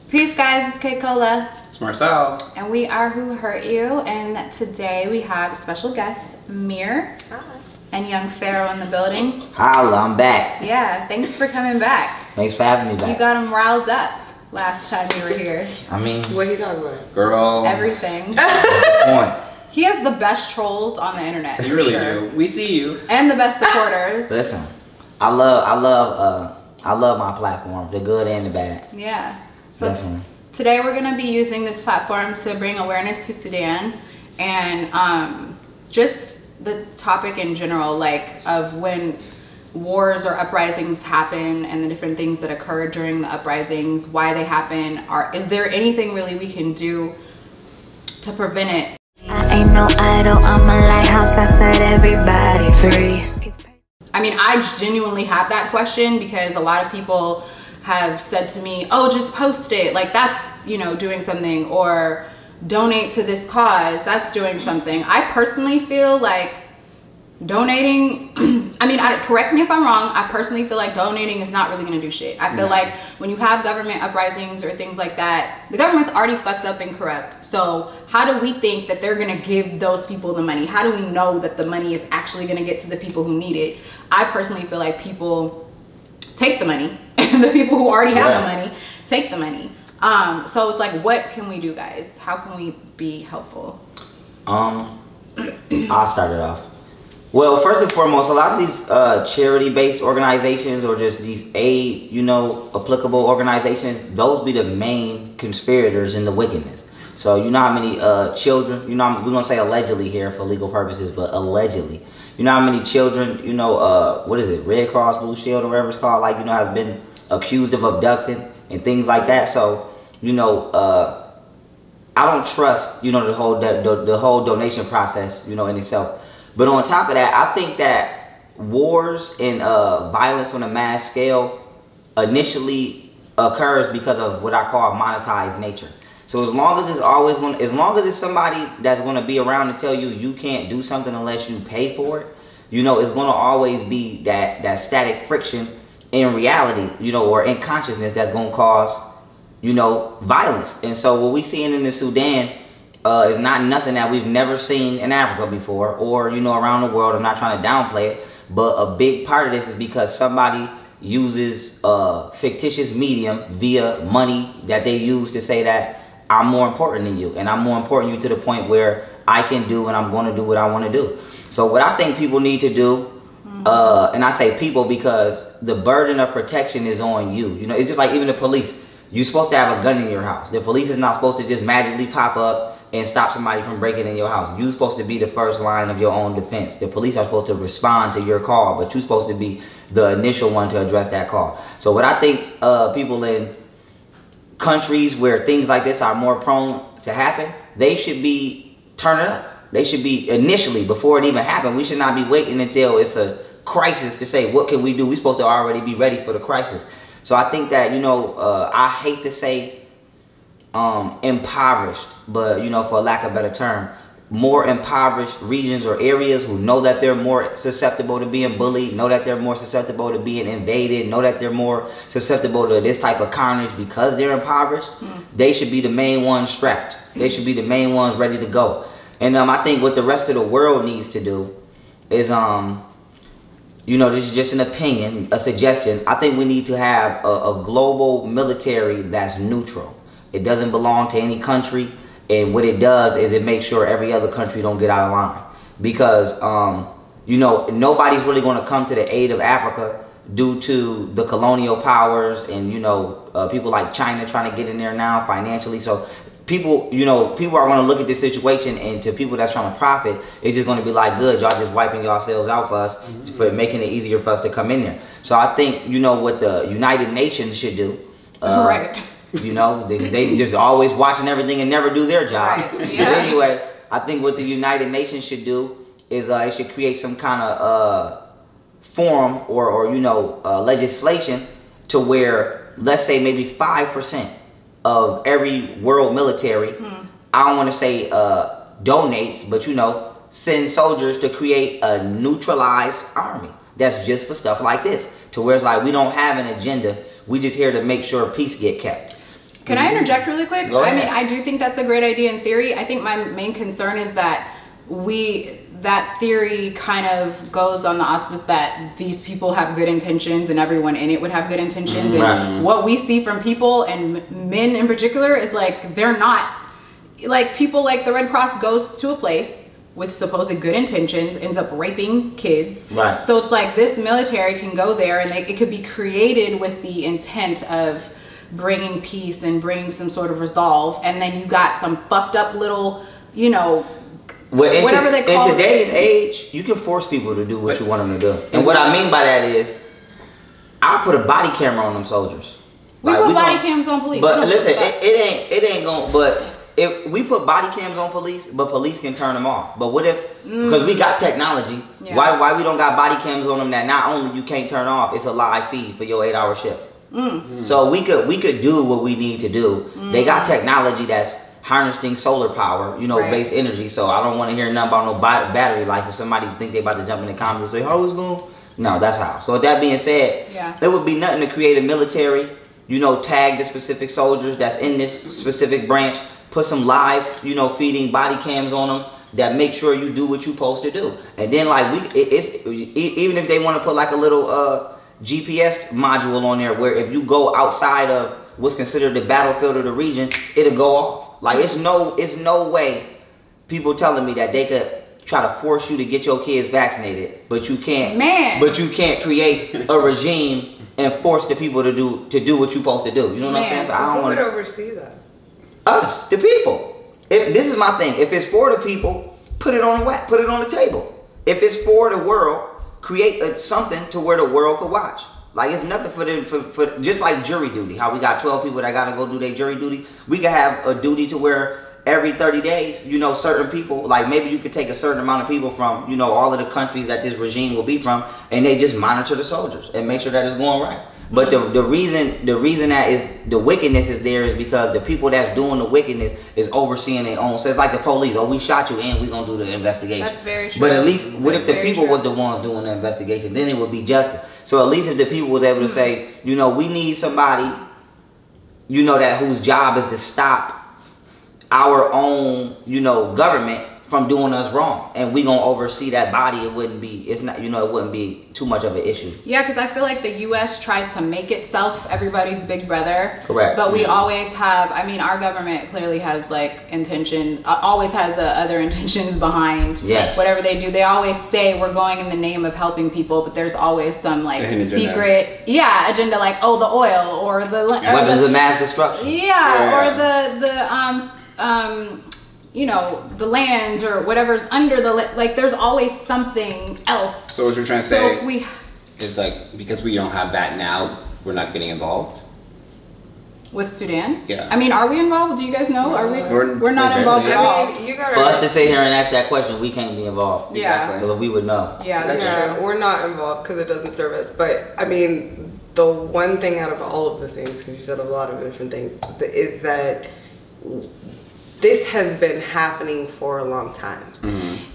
Peace guys, it's K-Cola. It's Marcel. And we are Who Hurt You, and today we have special guests, Mir. Hi. And young Pharaoh in the building. Holla, I'm back. Yeah, thanks for coming back. Thanks for having me back. You got him riled up last time you were here. I mean, what are you talking about? Girl. Everything. What's the point? He has the best trolls on the internet. You really do. We see you. And the best supporters. Listen, I love my platform, the good and the bad. Yeah. So today we're going to be using this platform to bring awareness to Sudan and just the topic in general, like of when wars or uprisings happen and the different things that occur during the uprisings, why they happen. Is there anything really we can do to prevent it? I ain't no idol, I'm a lighthouse, I set everybody free. I mean, I genuinely have that question because a lot of people have said to me, oh, just post it, like that's, you know, doing something, or donate to this cause, that's doing something. I personally feel like donating, I mean, correct me if I'm wrong, I personally feel like donating is not really gonna do shit. I feel like when you have government uprisings or things like that, the government's already fucked up and corrupt. So how do we think that they're gonna give those people the money? How do we know that the money is actually gonna get to the people who need it? I personally feel like people take the money, and the people who already have the money take the money. So it's like, what can we do, guys? How can we be helpful? I'll start it off. Well, first and foremost, a lot of these charity-based organizations or just these aid, you know, applicable organizations, those be the main conspirators in the wickedness. So you know how many children, you know, we're gonna say allegedly here for legal purposes, but allegedly, you know how many children, you know, what is it, Red Cross Blue Shield or whatever it's called, like, you know, has been accused of abducting and things like that. So, you know, I don't trust, you know, the whole donation process, you know, in itself. But on top of that, I think that wars and violence on a mass scale initially occurs because of what I call monetized nature. So as long as it's always going, as long as it's somebody that's going to be around to tell you you can't do something unless you pay for it, you know, it's going to always be that static friction in reality, you know, or in consciousness that's going to cause, you know, violence. And so what we seeing in the Sudan is not nothing that we've never seen in Africa before, or, you know, around the world. I'm not trying to downplay it, but a big part of this is because somebody uses a fictitious medium via money that they use to say that I'm more important than you, and I'm more important than you to the point where I can do and I'm going to do what I want to do. So what I think people need to do, and I say people because the burden of protection is on you. You know, it's just like even the police. You're supposed to have a gun in your house. The police is not supposed to just magically pop up and stop somebody from breaking in your house. You're supposed to be the first line of your own defense. The police are supposed to respond to your call, but you're supposed to be the initial one to address that call. So what I think people in countries where things like this are more prone to happen, they should be turning up. They should be initially, before it even happened. We should not be waiting until it's a crisis to say, what can we do? We're supposed to already be ready for the crisis. So I think that, you know, I hate to say impoverished, but, you know, for lack of a better term, more impoverished regions or areas who know that they're more susceptible to being bullied, know that they're more susceptible to being invaded, know that they're more susceptible to this type of carnage because they're impoverished, they should be the main ones strapped. They should be the main ones ready to go. And I think what the rest of the world needs to do is, you know, this is just an opinion, a suggestion. I think we need to have a global military that's neutral. It doesn't belong to any country. And what it does is it makes sure every other country don't get out of line. Because, you know, nobody's really going to come to the aid of Africa due to the colonial powers and, you know, people like China trying to get in there now financially. So people, you know, people are going to look at this situation, and to people that's trying to profit, it's just going to be like, good, y'all just wiping yourselves out for us, for making it easier for us to come in there. So I think, you know, what the United Nations should do, right. You know, they just always watching everything and never do their job. Right. Yeah. But anyway, I think what the United Nations should do is it should create some kind of forum or you know, legislation to where, let's say maybe 5% of every world military, I don't want to say donates, but, you know, send soldiers to create a neutralized army that's just for stuff like this, to where it's like we don't have an agenda, we just here to make sure peace get kept. Can I interject really quick? Go ahead. I mean, I do think that's a great idea in theory. I think my main concern is that that theory kind of goes on the auspice that these people have good intentions and everyone in it would have good intentions. And what we see from people, and men in particular, is like, they're not, like, people like the Red Cross goes to a place with supposed good intentions, ends up raping kids. Right. So it's like this military can go there and it could be created with the intent of bringing peace and bringing some sort of resolve. And then you got some fucked up little, you know, well, whatever they call it. In today's age, you can force people to do what you want them to do. And what I mean by that is, I'll put a body camera on them soldiers. We put body cams on police. But listen, it ain't gonna, but if we put body cams on police, but police can turn them off. But what if, because we got technology, why we don't got body cams on them that not only you can't turn off, it's a live feed for your 8-hour shift. So we could do what we need to do. They got technology that's harnessing solar power, you know, based energy. So I don't want to hear nothing about no battery life. If somebody think they about to jump in the comments and say, how is it going? No, that's how. So with that being said, there would be nothing to create a military, you know, tag the specific soldiers that's in this specific branch, put some live, you know, feeding body cams on them that make sure you do what you're supposed to do. And then like even if they want to put like a little GPS module on there where if you go outside of what's considered the battlefield of the region, it'll go off. Like it's no way people telling me that they could try to force you to get your kids vaccinated, but you can't. But you can't create a regime and force the people to do what you're supposed to do. You know what I'm saying? So I don't Who would oversee that? Us, the people. If this is my thing, if it's for the people, put it on the table. If it's for the world, create something to where the world could watch. Like it's nothing for them for just like jury duty. How we got 12 people that gotta go do their jury duty. We could have a duty to where every 30 days, you know, certain people, like maybe you could take a certain amount of people from, you know, all of the countries that this regime will be from, and they just monitor the soldiers and make sure that it's going right. But the reason that is the wickedness is there is because the people that's doing the wickedness is overseeing their own. So it's like the police. Oh, we shot you and we gonna do the investigation. That's very true. But at least what if the people was the ones doing the investigation? Then it would be justice. So at least if the people was able to say, you know, we need somebody, you know, that whose job is to stop our own, you know, government from doing us wrong, and we gonna oversee that body. It wouldn't be, it's not, you know, it wouldn't be too much of an issue. Yeah, because I feel like the U.S. tries to make itself everybody's big brother. Correct. But we always have, I mean, our government clearly has like intention, always has other intentions behind whatever they do. They always say we're going in the name of helping people, but there's always some like secret, agenda, like, oh, the oil or the weapons of mass destruction. Or the you know, the land or whatever's under the like. There's always something else. So what you're trying to say if we is like, because we don't have that now, we're not getting involved with Sudan. Yeah. I mean, are we involved? Do you guys know? Are we? We're not involved at all. I mean, you gotta. For us to sit here and ask that question, we can't be involved. Yeah. Because we would know. Yeah, that's true. We're not involved because it doesn't serve us. But I mean, the one thing out of all of the things, because you said a lot of different things, is that this has been happening for a long time.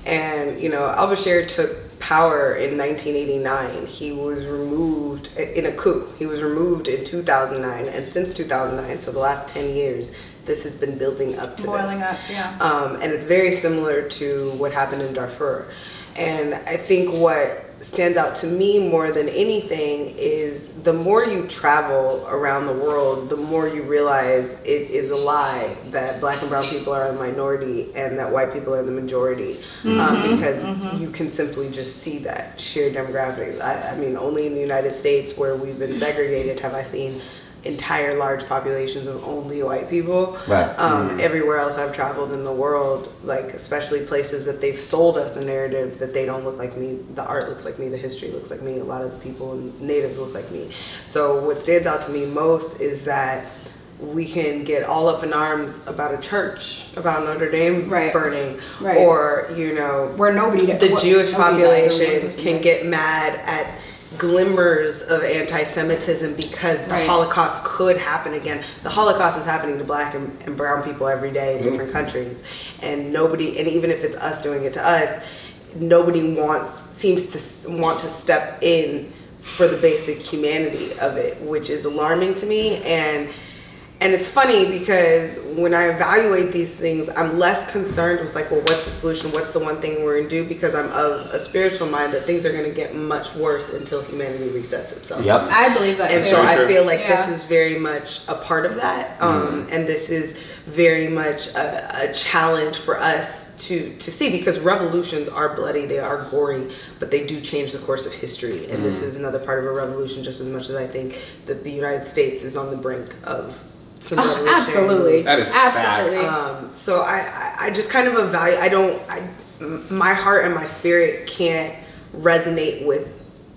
And, you know, al-Bashir took power in 1989. He was removed in a coup. He was removed in 2009. And since 2009, so the last 10 years, this has been building up to Boiling up, yeah. And it's very similar to what happened in Darfur. And I think what stands out to me more than anything is the more you travel around the world, the more you realize it is a lie that black and brown people are a minority and that white people are the majority. Because you can simply just see that sheer demographics. I mean, only in the United States where we've been segregated have I seen entire large populations of only white people. Right. Everywhere else I've traveled in the world, like especially places that they've sold us a narrative that they don't look like me, the art looks like me, the history looks like me, a lot of the people and natives look like me. So what stands out to me most is that we can get all up in arms about a church, about Notre Dame burning, or, you know, where the Jewish population can get mad at glimmers of anti-Semitism because the Holocaust could happen again. The Holocaust is happening to black and brown people every day in different countries, and nobody, and even if it's us doing it to us, nobody seems to want to step in for the basic humanity of it, which is alarming to me. And And it's funny because when I evaluate these things, I'm less concerned with like, well, what's the solution? What's the one thing we're going to do? Because I'm of a spiritual mind that things are going to get much worse until humanity resets itself. Yep. I believe that And too. so I feel like this is very much a part of that. And this is very much a challenge for us to see, because revolutions are bloody, they are gory, but they do change the course of history. And this is another part of a revolution, just as much as I think that the United States is on the brink of some revolution. Absolutely. That is absolutely. So I just kind of evaluate, my heart and my spirit can't resonate with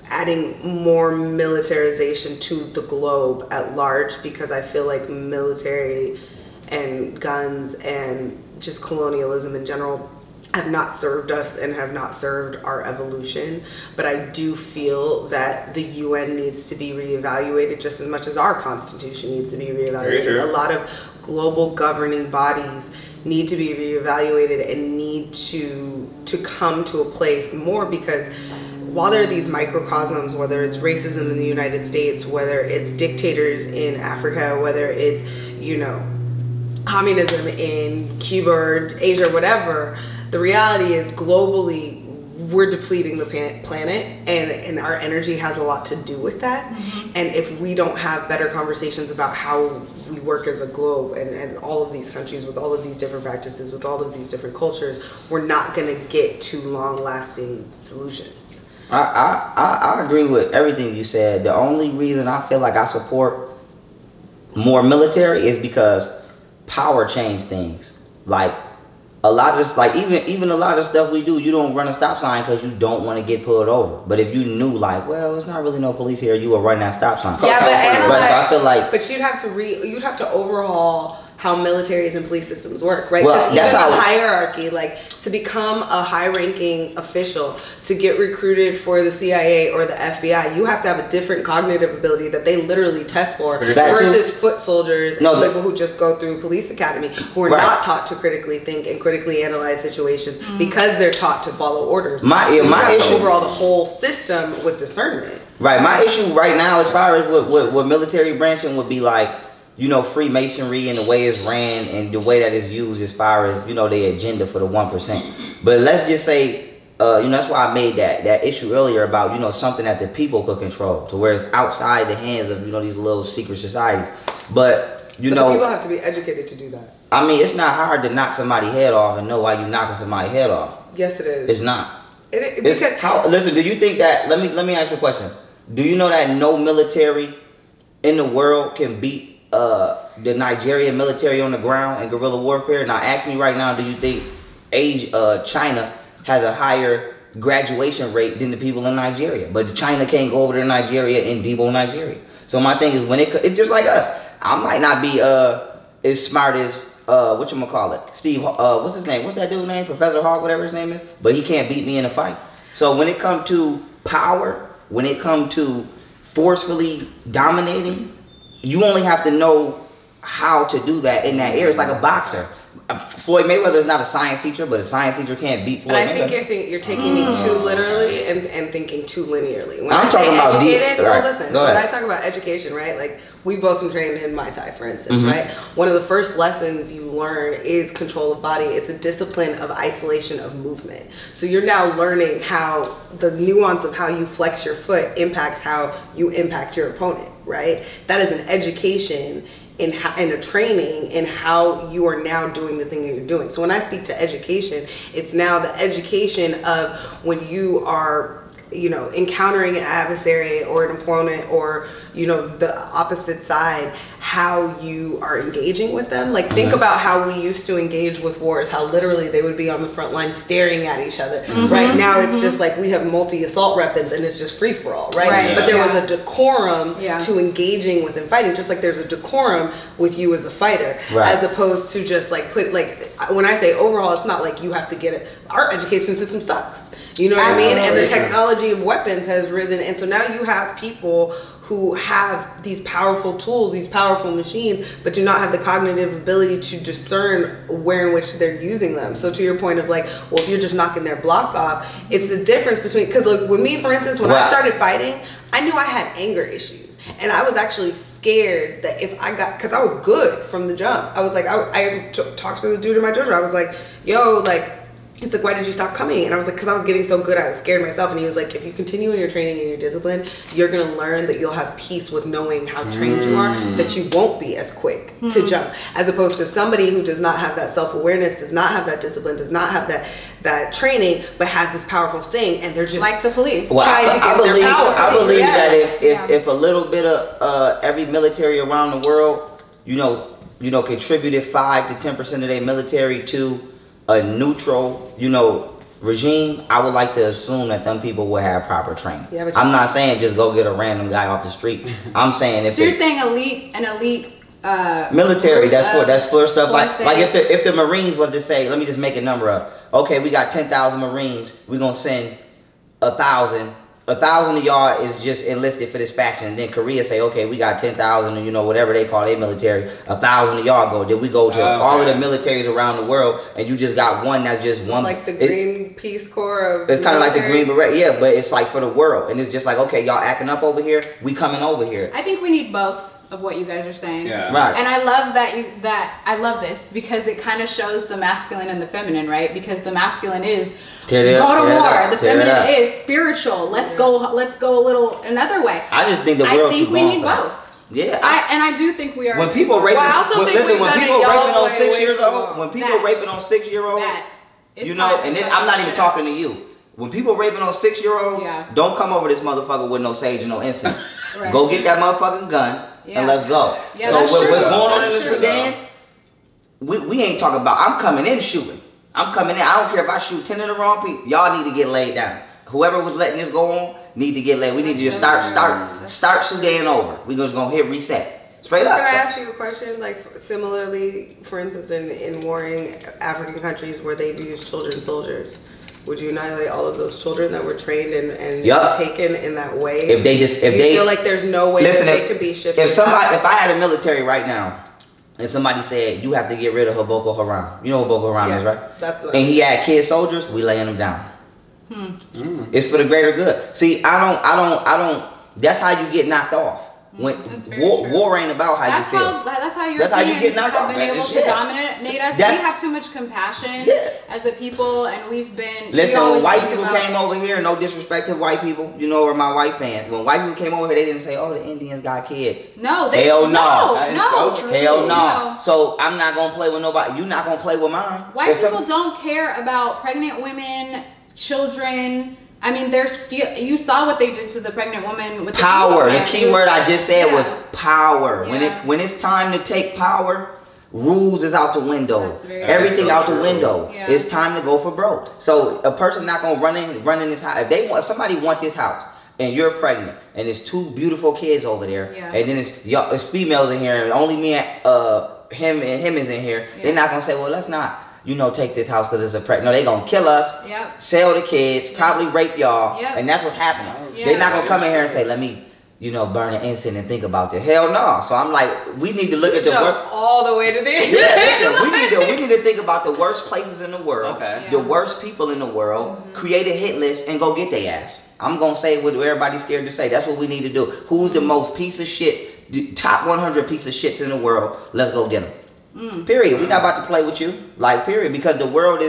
adding more militarization to the globe at large, because I feel like military and guns and just colonialism in general have not served us and have not served our evolution. But I do feel that the UN needs to be reevaluated just as much as our Constitution needs to be reevaluated. A lot of global governing bodies need to be reevaluated and need to come to a place more, because while there are these microcosms, whether it's racism in the United States, whether it's dictators in Africa, whether it's, you know, communism in Cuba or Asia or whatever, the reality is globally we're depleting the planet, and our energy has a lot to do with that. And if we don't have better conversations about how we work as a globe and all of these countries with all of these different practices, with all of these different cultures, we're not going to get to long-lasting solutions. I agree with everything you said. The only reason I feel like I support more military is because power changed things. Like a lot of this, like even a lot of stuff we do, you don't run a stop sign because you don't want to get pulled over. But if you knew, like, well, it's not really no police here, you will run that stop sign. Yeah, but so I feel like, but you'd have to overhaul how militaries and police systems work, right? Well, Because even the hierarchy, like to become a high-ranking official, to get recruited for the CIA or the FBI, you have to have a different cognitive ability that they literally test for versus foot soldiers and people who just go through police academy, who are not taught to critically think and critically analyze situations because they're taught to follow orders. My issue overall the whole system with discernment. Right. My issue right now, as far as what military branching would be like, you know, Freemasonry and the way it's ran and the way that it's used as far as, you know, the agenda for the 1%. But let's just say, you know, that's why I made that issue earlier about, you know, something that the people could control, to where it's outside the hands of, you know, these little secret societies. But the people have to be educated to do that. I mean, it's not hard to knock somebody's head off and know why you're knocking somebody's head off. Yes, it is. It's not. Listen, do you think that, let me ask you a question. Do you know that no military in the world can beat the Nigerian military on the ground in guerrilla warfare? Now ask me right now, do you think China has a higher graduation rate than the people in Nigeria? But China can't go over to Nigeria and debo Nigeria. So my thing is, it's just like us. I might not be as smart as whatchamacallit, Steve, what's his name? What's that dude's name? Professor Hawk, whatever his name is. But he can't beat me in a fight. So when it comes to power, when it comes to forcefully dominating, you only have to know how to do that in that area. It's like a boxer. Floyd Mayweather is not a science teacher, but a science teacher can't beat Floyd Mayweather. And I think you're taking me too literally and thinking too linearly. When I'm I talking say about educated, right. listen, when I talk about education, right? Like we both been trained in Muay Thai, for instance, right? One of the first lessons you learn is control of body. It's a discipline of isolation of movement. So you're now learning how the nuance of how you flex your foot impacts how you impact your opponent, right? That is an education in a training in how you are now doing the thing that you're doing. So when I speak to education, it's now the education of when you are, you know, encountering an adversary or an opponent or, you know, the opposite side, how you are engaging with them. Like think about how we used to engage with wars, how literally they would be on the front line staring at each other. Right now it's just like we have multi-assault weapons and it's just free for all, right? But there was a decorum to engaging with and fighting, just like there's a decorum with you as a fighter, as opposed to just like when I say overall, it's not like you have to get it. Our education system sucks. You know what I mean? And the technology of weapons has risen. And so now you have people who have these powerful tools, these powerful machines, but do not have the cognitive ability to discern where in which they're using them. So to your point of like, well, if you're just knocking their block off, it's the difference between, because like with me, for instance, when I started fighting, I knew I had anger issues. And I was actually scared that if I got, because I was good from the jump. I was like, I talked to the dude in my dojo. I was like, yo, like, he's like, why did you stop coming? And I was like, because I was getting so good, I was scared myself. And he was like, if you continue in your training and your discipline, you're going to learn that you'll have peace with knowing how trained you are, that you won't be as quick to jump, as opposed to somebody who does not have that self-awareness, does not have that discipline, does not have that training, but has this powerful thing, and they're just like the police. Well, trying to get their power. I believe Yeah. that if a little bit of every military around the world, you know, contributed 5 to 10% of their military to a neutral, regime, I would like to assume that them people will have proper training. Yeah, but I'm not saying just go get a random guy off the street. I'm saying if So you're saying an elite military, that's for stuff like forces. if the Marines was to say, let me just make a number up. Okay, we got 10,000 Marines. We're gonna send 1,000. 1,000 of y'all is just enlisted for this faction. And then Korea say, okay, we got 10,000, and whatever they call their military. 1,000 of y'all go. Then we go to all of the militaries around the world, and you just got one that's just one. Like the Green Peace Corps of. It's kind of like the Green Beret, yeah, but it's like for the world, and it's just like, okay, y'all acting up over here, we coming over here. I think we need both of what you guys are saying. Yeah. Right. And I love that I love this because it kind of shows the masculine and the feminine, right? Because the masculine is go to war. The feminine is spiritual. Let's go a little another way. I just think the world. I think we need both. Yeah. And I do think we are. When people raping, Well, I also think we've done it y'all's on way 6 way years too old, long. when people raping on 6-year-olds, It's and I'm not even talking to you. When people raping on 6-year-olds, don't come over this motherfucker with no sage and no incense. Right. Go get that motherfucking gun and let's go. Yeah, so that's what's true. going on in the That's true, Sudan? We ain't talking about. I'm coming in shooting. I'm coming in. I don't care if I shoot 10 of the wrong people. Y'all need to get laid down. Whoever was letting this go on need to get laid. We need to just start Sudan over. We just gonna hit reset. Straight up. Can I ask you a question? Like similarly, for instance, in warring African countries where they've used children soldiers, would you annihilate all of those children that were trained and taken in that way? If they feel like there's no way that they could be shifted. If I had a military right now, and somebody said you have to get rid of Boko Haram, you know what Boko Haram is, right? That's what and he had kid soldiers, we laying them down. It's for the greater good. See, I don't. That's how you get knocked off. When war ain't about how you feel. That's how you get knocked off. Been able to dominate us. We have too much compassion as a people, and we've been. Listen, when white people came over here, no disrespect to white people, or my white fans. When white people came over here, they didn't say, "Oh, the Indians got kids." No, hell no, That is so true. hell no. So I'm not gonna play with nobody. You're not gonna play with mine. White people don't care about pregnant women, children. I mean, you saw what they did to the pregnant woman with power. The key word I just said was power. Yeah. When it's time to take power, rules is out the window. Everything out the window. Yeah. It's time to go for broke. So a person not gonna run in this house. If somebody want this house and you're pregnant and there's 2 beautiful kids over there, and then it's females in here and only me and him is in here, they're not gonna say, well, let's not. Take this house because it's a pregnant. No, they gonna kill us, sell the kids, probably rape y'all, and that's what's happening. They're not gonna come in here and say, let me, burn an incense and think about this. Hell no. So I'm like, we need to look at the worst. all the way to the end. Listen, we need to think about the worst places in the world, the worst people in the world, create a hit list and go get their ass. I'm gonna say what everybody's scared to say. That's what we need to do. Who's the most piece of shit, the top 100 piece of shits in the world? Let's go get them. Period. We're not about to play with you. Period. Because the world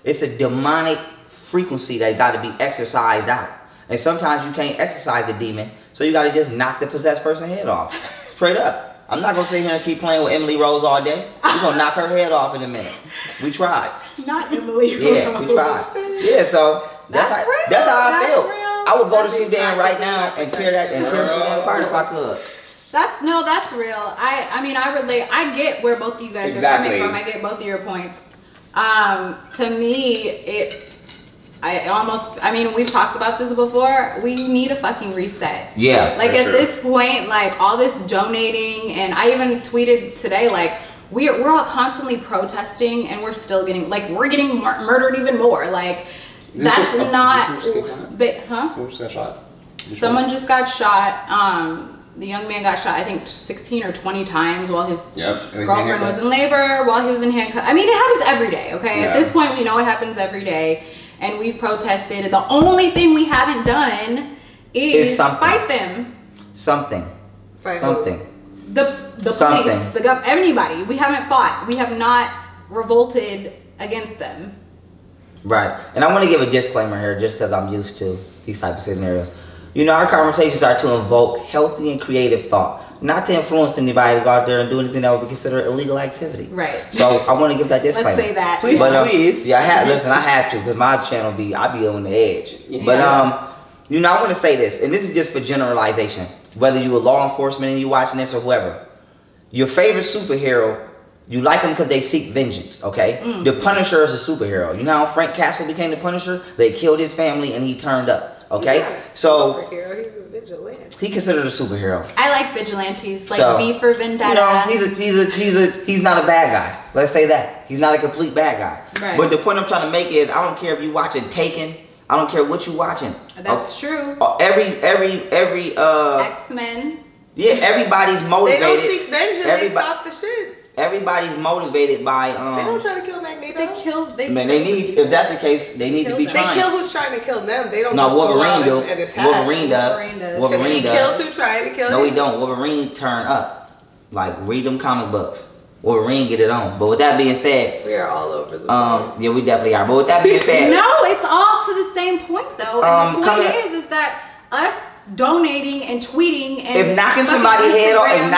it's a demonic frequency that got to be exercised out. And sometimes you can't exercise the demon, so you got to just knock the possessed person's head off. Straight up. I'm not going to sit here and keep playing with Emily Rose all day. We're going to knock her head off in a minute. We tried. Not Emily Rose. Yeah, we tried. Yeah, so that's how I feel. I would go to Sudan right now and tear Sudan apart if I could. That's real. I mean, I relate. I get where both of you guys are coming from. I get both of your points. To me, I mean, we've talked about this before. We need a fucking reset. Yeah. At this point, all this donating, and I even tweeted today, we're all constantly protesting, and we're still getting, we're getting murdered even more. That's not, Someone just got shot. Someone just got shot. The young man got shot, I think 16 or 20 times while his girlfriend was in labor, while he was in handcuffs. I mean, it happens every day, okay? At this point, we know it happens every day, and we've protested. The only thing we haven't done is fight them. Something. Fight something. The Something. police, anybody. We haven't fought. We have not revolted against them. Right. And I want to give a disclaimer here just because I'm used to these type of scenarios. You know, our conversations are to invoke healthy and creative thought, not to influence anybody to go out there and do anything that would be considered illegal activity. Right. So I want to give that disclaimer. Let's say that. Please, please. Yeah, I have to, because my channel I be on the edge. Yeah. But you know, I want to say this, and this is just for generalization. Whether you're a law enforcement and you watching this or whoever, your favorite superhero, you like them because they seek vengeance, okay? The Punisher is a superhero. You know how Frank Castle became the Punisher? They killed his family and he turned up, okay? Yeah, So superhero. He's a vigilante. he considered a superhero. I like vigilantes, like So, V for Vendetta. You know, he's not a bad guy. Let's say that. He's not a complete bad guy. Right. But the point I'm trying to make is I don't care if you watching Taken. I don't care what you watching. That's true. Every X-Men. yeah, everybody's motivated. They don't seek vengeance. They Everybody- stop the shits. Everybody's motivated by They don't try to kill Magneto. They killed. man, they need, if that's the case, they need to be They They trying. kill who's trying to kill them. They don't No, just go Wolverine out do. and attack. Wolverine does. Wolverine does. Wolverine He does. kills who's trying to kill No, him. he don't. Wolverine turn up. Like, read them comic books. Wolverine get it on. But with that being said, We are all over the place. yeah, we definitely are. But with that being said, No, it's all to the same point though. And the point is that us donating and tweeting and if knocking fucking somebody's head off, Instagram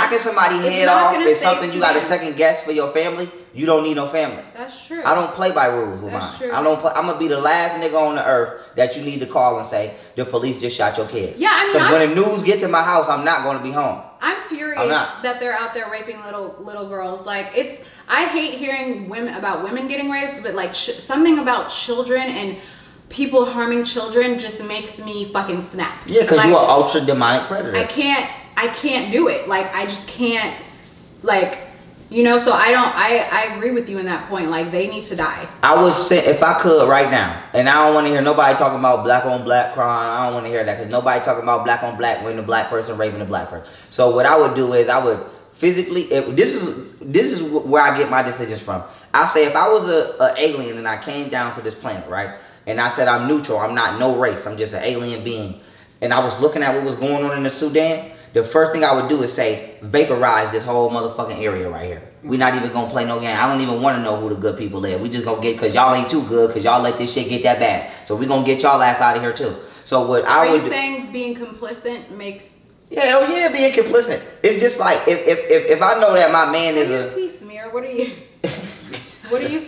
not gonna is save something you got to Sudan. second guess for your family, you don't need no family. That's true. I don't play by rules with That's mine. true. I don't play. I'm gonna be the last nigga on the earth that you need to call and say the police just shot your kids. Yeah, I mean, because when the news get to my house, I'm not gonna be home. I'm furious I'm not. that they're out there raping little girls. Like I hate hearing women getting raped, but like something about children and people harming children just makes me fucking snap. Yeah, because like, you're an ultra demonic predator. I can't do it. Like I just can't, like, you know. So I agree with you in that point. Like they need to die. I would say if I could right now, and I don't want to hear nobody talking about black on black crime. I don't want to hear that because nobody talking about black on black when the black person raping the black person. So what I would do is I would physically. This is where I get my decisions from. I say if I was a alien and I came down to this planet, right, and I said I'm neutral, I'm not no race, I'm just an alien being, and I was looking at what was going on in the Sudan. The first thing I would do is say, vaporize this whole motherfucking area right here. We're not even gonna play no game. I don't even want to know who the good people is. We just gonna get, cause y'all ain't too good, cause y'all let this shit get that bad. So we gonna get y'all ass out of here too. So what I would do. Are you saying being complicit makes? Yeah, hell yeah, being complicit. It's just like if I know that my man is a. Peace, Mir. What are you? What are you?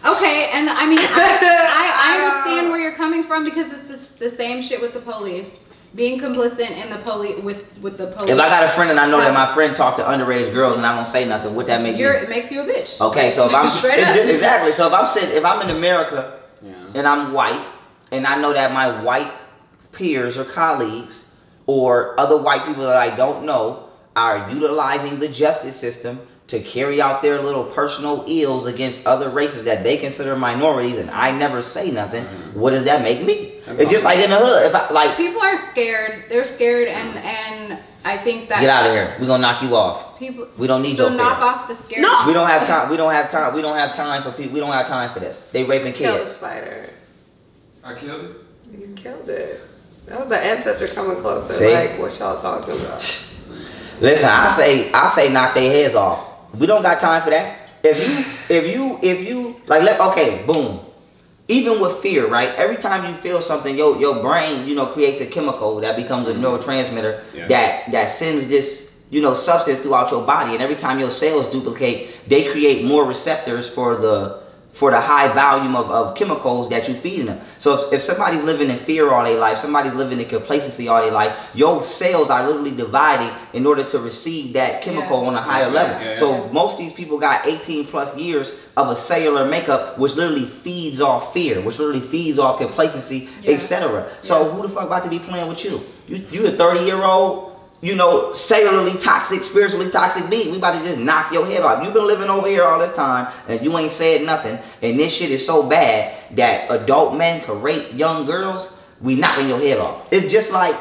Okay, and I mean, I understand where you're coming from because it's the same shit with the police. Being complicit in the police with the police. If I got a friend and I know that my friend talked to underage girls and I don't say nothing, would that make me? It makes you a bitch. Okay, so if I'm exactly, so if I'm in America Yeah. and I'm white and I know that my white peers or colleagues or other white people that I don't know are utilizing the justice system to carry out their little personal ills against other races that they consider minorities, and I never say nothing, what does that make me? It's just like in the hood. If I like, people are scared. They're scared, and I think that get out of here. We're gonna knock you off. People. We don't need so your knock fear. off the scare. No. We don't have time. We don't have time. We don't have time for people. We don't have time for this. They raping Kill the kids. spider. I killed it. You killed it. That was an ancestor coming closer. See? Like what y'all talking about? Listen, I say knock their heads off. We don't got time for that. If you like, okay, boom. Even with fear, right? Every time you feel something, your brain, creates a chemical that becomes a neurotransmitter that sends this, substance throughout your body. And every time your cells duplicate, they create more receptors for the high volume of chemicals that you feed them. So if somebody's living in fear all their life, somebody's living in complacency all their life, your cells are literally dividing in order to receive that chemical on a higher level. So most of these people got 18 plus years of a cellular makeup which literally feeds off fear, which literally feeds off complacency, etc. So who the fuck about to be playing with you? You a 30-year-old, cellularly toxic, spiritually toxic being. We about to just knock your head off. You've been living over here all this time and you ain't said nothing. And this shit is so bad that adult men can rape young girls. We knocking your head off. It's just like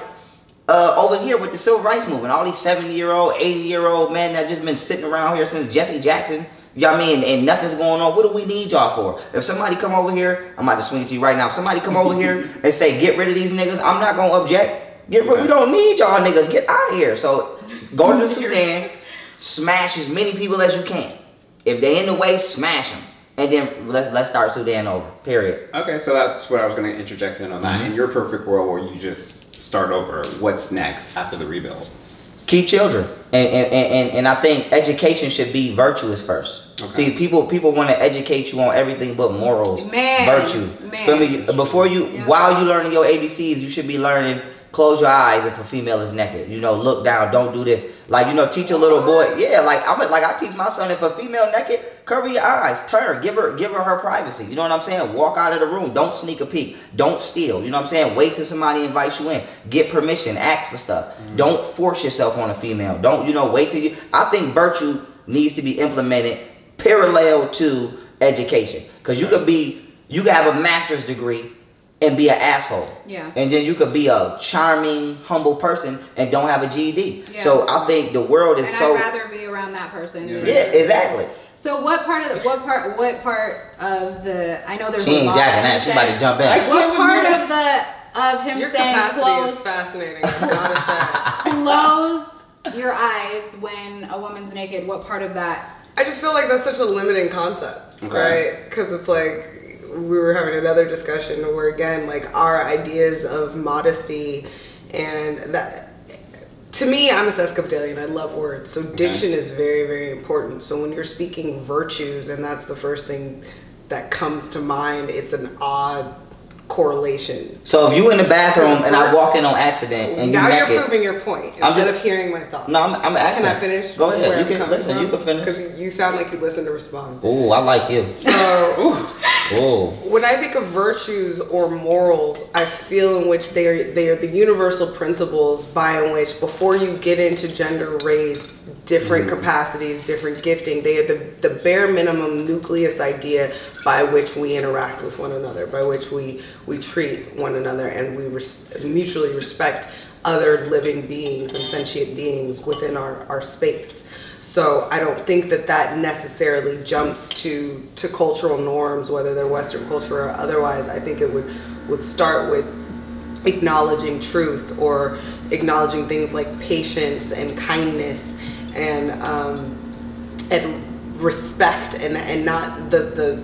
over here with the civil rights movement. All these 70-year-old, 80-year-old men that just been sitting around here since Jesse Jackson. You know what I mean? And nothing's going on. What do we need y'all for? If somebody come over here, I'm about to swing it to you right now. If somebody come over here and say, get rid of these niggas, I'm not going to object. We don't need y'all niggas. Get out of here. So Go to the Sudan, smash as many people as you can. If they in the way, smash them. And then let's start Sudan over, period. Okay, so that's what I was going to interject in on that. In your perfect world where you just start over, what's next after the rebuild? Keep children. And I think education should be virtuous first. Okay. See, people want to educate you on everything but morals, virtue. Feel me? Before you, while you learning your ABCs, you should be learning. Close your eyes if a female is naked. You know, look down. Don't do this. Like, you know, teach a little boy. Yeah, I teach my son, if a female naked, cover your eyes. Turn. Give her privacy. You know what I'm saying? Walk out of the room. Don't sneak a peek. Don't steal. You know what I'm saying? Wait till somebody invites you in. Get permission. Ask for stuff. Don't force yourself on a female. Don't, you know, wait till you. I think virtue needs to be implemented parallel to education. Because you could have a master's degree and be an asshole. Yeah. And then you could be a charming, humble person and don't have a GED. Yeah. So I think the world is I'd rather be around that person. Yeah, exactly. So what part of the I know there's she ain't jacking that, she about to jump in. What part of him your saying capacity is fascinating, I gotta say. Close your eyes when a woman's naked, what part of that? I just feel like that's such a limiting concept, right? Because it's like, we were having another discussion where, again, like, our ideas of modesty and that, to me, I'm a Sesquipedalian, I love words, so diction is very, very important. So when you're speaking virtues and that's the first thing that comes to mind, it's an odd correlation. So if you in the bathroom and I walk in on accident and now you're proving your point instead of hearing my thoughts. No, I'm asking. Can I finish? Go ahead. You can listen. You can finish. Because you sound like you listen to respond. Oh, I like you. So when I think of virtues or morals, I feel in which they are the universal principles by which, before you get into gender, race, different capacities, different gifting, they are the bare minimum nucleus idea by which we interact with one another, by which we treat one another, and we mutually respect other living beings and sentient beings within our space. So I don't think that necessarily jumps to cultural norms, whether they're Western culture or otherwise. I think it would start with acknowledging truth, or acknowledging things like patience and kindness and respect, and not the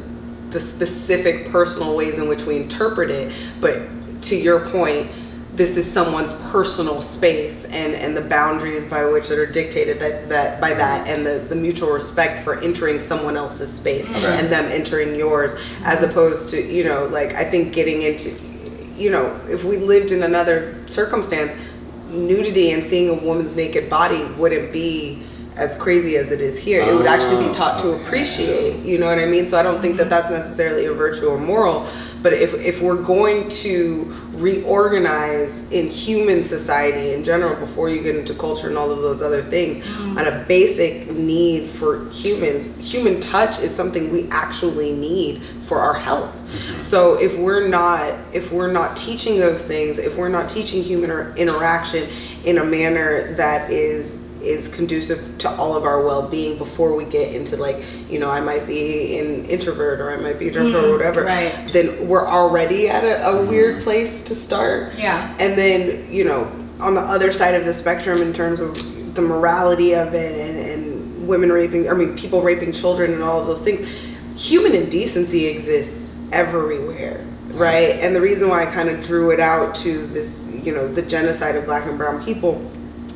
specific personal ways in which we interpret it. But to your point, this is someone's personal space, and the boundaries by which that are dictated by that, and the mutual respect for entering someone else's space and them entering yours, as opposed to, you know, like, I think getting into, you know, if we lived in another circumstance, nudity and seeing a woman's naked body wouldn't be as crazy as it is here. It would actually be taught to appreciate, you know what I mean? So I don't think that's necessarily a virtue or moral, but if we're going to reorganize in human society in general, before you get into culture and all of those other things, on a basic need for humans, human touch is something we actually need for our health. So if we're not teaching those things, if we're not teaching human interaction in a manner that is conducive to all of our well-being, before we get into, like, you know, I might be an introvert or I might be a germaphobe or whatever, then we're already at a weird place to start. And then, you know, on the other side of the spectrum, in terms of the morality of it, and women raping, I mean, people raping children and all of those things, human indecency exists everywhere, right? And the reason why I kind of drew it out to this, you know, the genocide of Black and brown people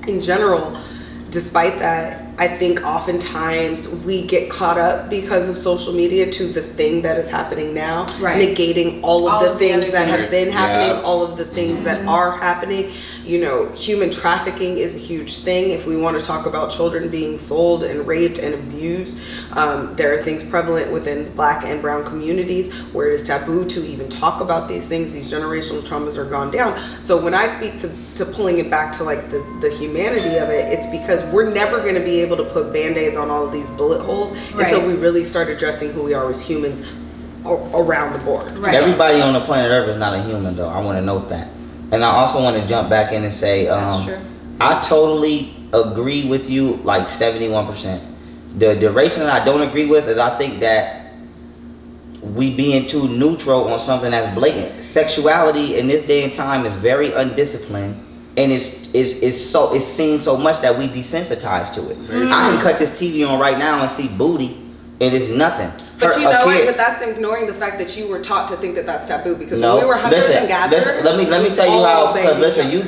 in general, despite that, I think oftentimes we get caught up because of social media to the thing that is happening now, negating all of the things that have been happening, all of the things that are happening. You know, human trafficking is a huge thing. If we want to talk about children being sold and raped and abused, there are things prevalent within Black and brown communities where it is taboo to even talk about these things. These generational traumas are gone down. So when I speak to pulling it back to, like, the humanity of it, it's because we're never going to be able to put band-aids on all of these bullet holes until we really start addressing who we are as humans around the board. Everybody on the planet Earth is not a human, though. I want to note that. And I also want to jump back in and say, I totally agree with you, like 71%. The race that I don't agree with is, I think that we being too neutral on something that's blatant. Sexuality in this day and time is very undisciplined, and it's seen so much that we desensitized to it. I can cut this TV on right now and see booty, and it's nothing. But you know what? But that's ignoring the fact that you were taught to think that that's taboo. Because when we were hunters and gatherers, let me tell you how. Because listen, you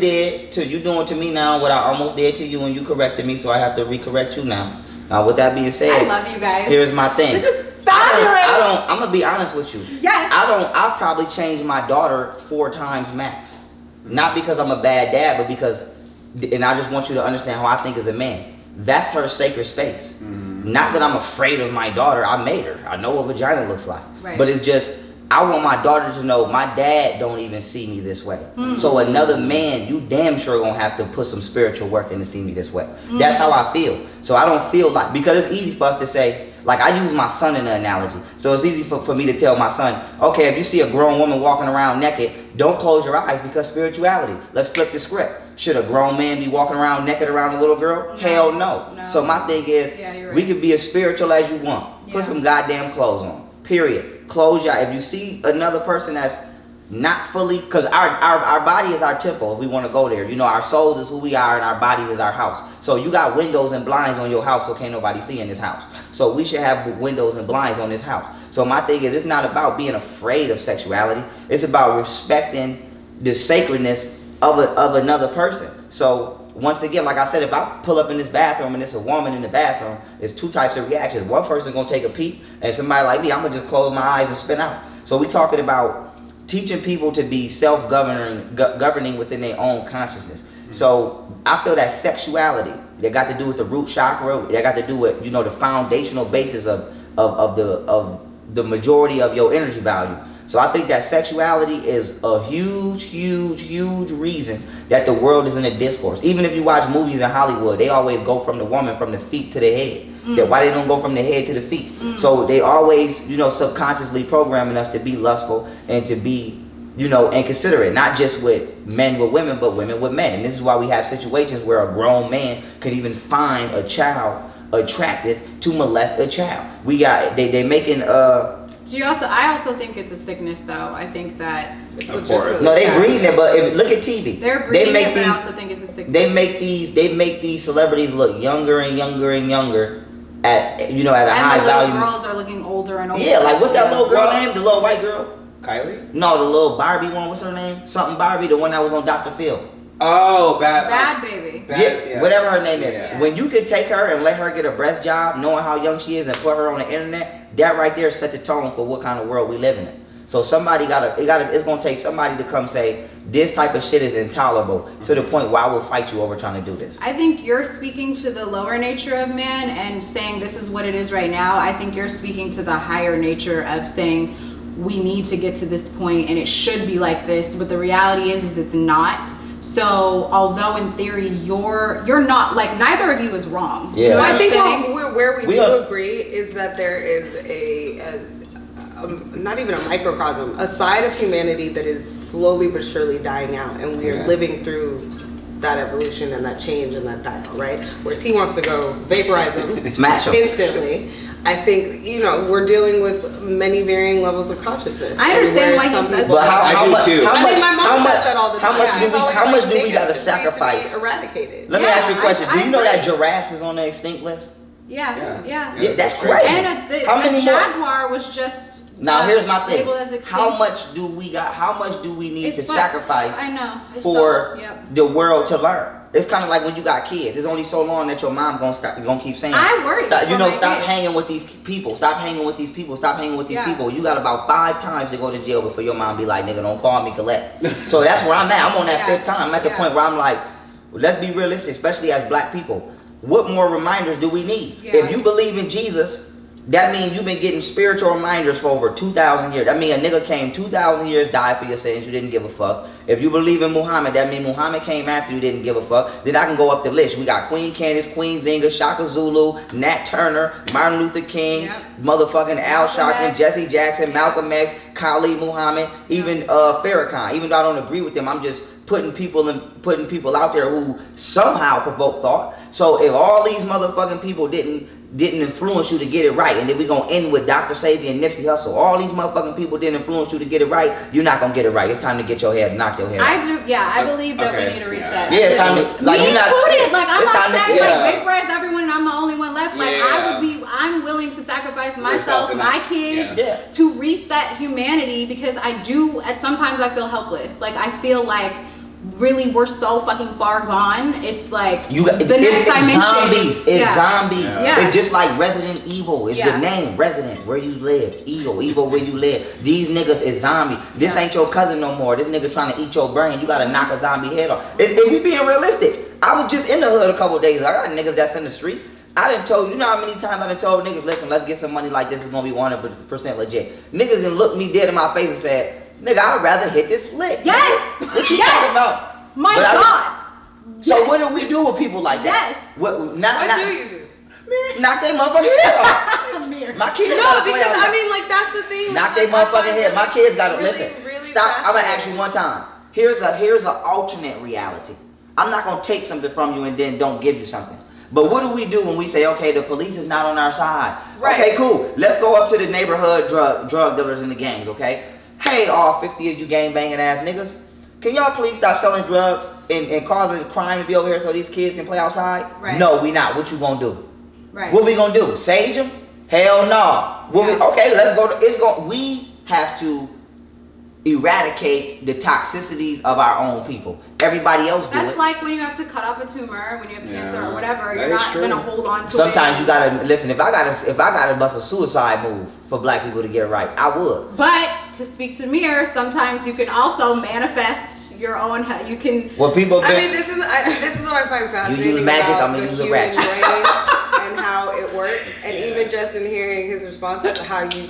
doing to me now what I almost did to you, and you corrected me, so I have to recorrect you now. Now, with that being said, I love you guys. Here's my thing. This is fabulous. I'm gonna be honest with you. Yes. I've probably changed my daughter 4 times max. Not because I'm a bad dad, but because, and I just want you to understand how I think as a man. That's her sacred space. Not that I'm afraid of my daughter. I made her. I know what vagina looks like. Right. But it's just, I want my daughter to know my dad don't even see me this way. So another man, you damn sure gonna have to put some spiritual work in to see me this way. That's how I feel. So I don't feel like, because it's easy for us to say, like I use my son in the analogy. So it's easy for me to tell my son, okay, if you see a grown woman walking around naked, don't close your eyes because spirituality. Let's flip the script. Should a grown man be walking around naked around a little girl? Hell no. So my thing is, we could be as spiritual as you want. Put some goddamn clothes on. Period. Close your eyes. If you see another person that's not fully, because our body is our temple if we want to go there. You know, our souls is who we are and our bodies is our house. So you got windows and blinds on your house, so can't nobody see in this house. So we should have windows and blinds on this house. So my thing is, it's not about being afraid of sexuality. It's about respecting the sacredness of another person. So once again, like I said, if I pull up in this bathroom and it's a woman in the bathroom, there's 2 types of reactions. One person gonna take a peek, and somebody like me, I'm gonna just close my eyes and spin out. So we talking about teaching people to be self-governing within their own consciousness. So I feel that sexuality, that got to do with the root chakra, that got to do with, you know, the foundational basis of the majority of your energy value. So I think that sexuality is a huge reason that the world is in a discourse. Even if you watch movies in Hollywood, they always go from the woman, from the feet to the head. That why they don't go from the head to the feet. So they always, you know, subconsciously programming us to be lustful and to be, you know, and considerate, not just with men with women, but women with men. And this is why we have situations where a grown man could even find a child attractive to molest a child. We got, they making, I also think it's a sickness, though. I think that of course. No, they breeding it, but look at TV. They're breeding it, but I also think it's a sickness. They make these celebrities look younger and younger and younger at, you know, at a high value. And the little girls are looking older and older. Yeah, like what's that little girl name? The little white girl? Kylie? No, the little Barbie one. What's her name? Something Barbie, the one that was on Dr. Phil. Oh, Bad Baby. Yeah, whatever her name is. Yeah. When you could take her and let her get a breast job, knowing how young she is, and put her on the internet, that right there set the tone for what kind of world we live in. So somebody it's gonna take somebody to come say this type of shit is intolerable to the point where I will fight you over trying to do this. I think you're speaking to the lower nature of man and saying this is what it is right now. I think you're speaking to the higher nature of saying we need to get to this point and it should be like this, but the reality is it's not. So although in theory you're not, like, neither of you is wrong. Yeah. I think where we do agree is that there is a not even a microcosm, a side of humanity that is slowly but surely dying out, and we are living through that evolution and that change and that dial, right? Whereas he wants to go vaporize them, smash them instantly. I think, you know, we're dealing with many varying levels of consciousness. I understand why he says that. But how much? I think my mom says that all the time. How much do we gotta sacrifice? Eradicated. Let me ask you a question. Do you know that giraffes is on the extinct list? Yeah, that's crazy. And how many jaguar was just. Now here's my thing. How much do we got? How much do we need to sacrifice? I know. For the world to learn. It's kind of like when you got kids. It's only so long that your mom gonna keep saying. I worry. Stop hanging with these people. Stop hanging with these people. Stop hanging with these people. You got about 5 times to go to jail before your mom be like, nigga, don't call me collect. So that's where I'm at. I'm on that 5th time. I'm at the point where I'm like, let's be realistic, especially as black people. What more reminders do we need? If you believe in Jesus, that means you've been getting spiritual reminders for over 2,000 years. That means a nigga came 2,000 years, died for your sins, you didn't give a fuck. If you believe in Muhammad, that means Muhammad came after you, didn't give a fuck. Then I can go up the list. We got Queen Candace, Queen Zinga, Shaka Zulu, Nat Turner, Martin Luther King, motherfucking Al Sharpton, Jesse Jackson, Malcolm X, Khalid Muhammad, even Farrakhan. Even though I don't agree with them, I'm just putting people out there who somehow provoke thought. So if all these motherfucking people didn't influence you to get it right, and then we gonna end with Dr. Sabi and Nipsey Hussle, all these motherfucking people didn't influence you to get it right, you're not gonna get it right. It's time to get your head, knock your head. I believe that we need to reset. Yeah, it's time to, like, me included. Like, I'm not saying like big breast everyone and I'm the only one left. Like, I'm willing to sacrifice myself, my kids, to reset humanity, because sometimes I feel helpless. Like, I feel like really we're so fucking far gone. It's like the next dimension. Zombies. It's zombies. Yeah. It's just like Resident Evil. It's the name. Resident, where you live. Evil, where you live. These niggas is zombies. This ain't your cousin no more. This nigga trying to eat your brain. You gotta knock a zombie head off. If we being realistic, I was just in the hood a couple days ago. I got niggas that's in the street. I done told you know how many times I done told niggas, listen, let's get some money like this is gonna be 100% legit. Niggas done looked me dead in my face and said, nigga, I'd rather hit this lick. Yes. What you talking about? My God. So what do we do with people like that? What do you do? Knock their motherfucking head off. My kids gotta play because I mean, like, that's the thing. Knock their motherfucking head. My kids gotta listen. Stop. I'm gonna ask you one time. Here's an alternate reality. I'm not gonna take something from you and then don't give you something. But what do we do when we say, okay, the police is not on our side? Right. Okay, cool. Let's go up to the neighborhood drug dealers and the gangs, okay? Hey, all 50 of you gang banging ass niggas, can y'all please stop selling drugs and causing crime to be over here so these kids can play outside? Right. No, we not. What you gonna do? Right. What we gonna do? Sage them? Hell no. Okay, let's go. We have to eradicate the toxicities of our own people. Everybody else do it. That's like when you have to cut off a tumor, when you have cancer or whatever. You're not gonna hold on to it. Sometimes you gotta listen. If I gotta bust a suicide move for black people to get it right, I would. But to speak to Mir, sometimes you can also manifest your own. You can. Well, people. I mean, this is what I find fascinating. You use magic. I'm gonna use a ratchet. And how it works, and even just in hearing his response to how you.